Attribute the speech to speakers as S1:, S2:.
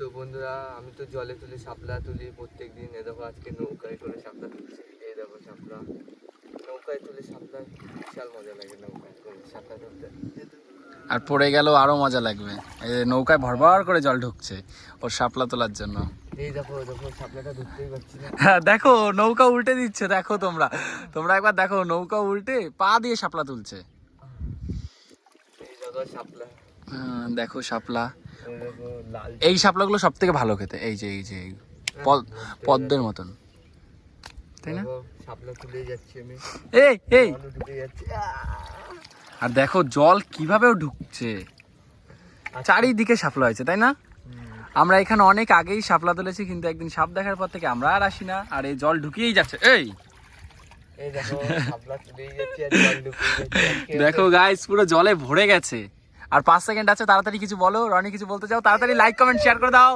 S1: তো বন্ধুরা, আমি তো জলে তুলি শাপলা তুলি প্রত্যেকদিন। এ দেখো আজকে নৌকায় করে শাপলা তুলছি। এই দেখো শাপলা, নৌকায় তুলে শাপলা বিশাল মজা লাগে নৌকায় করে শাপলা তুলতে।
S2: আর পড়ে গেলেও আরো মজা লাগবে। এই যে নৌকায় ভরভর করে জল ঢুকছে ওর শাপলা তোলার জন্য।
S1: এই দেখো দেখো শাপলাটা ধরতেই পারছি না।
S2: হ্যাঁ দেখো নৌকা উল্টে দিচ্ছে, দেখো তোমরা তোমরা একবার দেখো নৌকা উল্টে পা দিয়ে শাপলা তুলছে।
S1: এই দেখো শাপলা,
S2: দেখো শাপলা,
S1: এই দেখো লাল।
S2: এই শাপলাগুলো সব থেকে ভালো খেতে। এই যে পদ্মের মতন, তাই না?
S1: দেখো শাপলা তুলে যাচ্ছি আমি,
S2: এই এই
S1: জলও ঢুকে যাচ্ছে।
S2: আর দেখো জল কিভাবেও ঢুকছে, চারিদিকে শাপলা হয়েছে, তাই না? আমরা এখানে অনেক আগেই শাপলা তুলেছি, কিন্তু একদিন সাপ দেখার পর থেকে আমরা আর আসি না, আর এই জল ঢুকিয়েই যাচ্ছে। এই
S1: এই দেখো শাপলা তুলেই যাচ্ছে আর জল ঢুকেই যাচ্ছে।
S2: দেখো গাইস পুরো জলে ভরে গেছে। আর 5 সেকেন্ড আছে, তাড়াতাড়ি কিছু বলো। রনি কিছু বলতে চাও? তাড়াতাড়ি লাইক কমেন্ট শেয়ার করে দাও।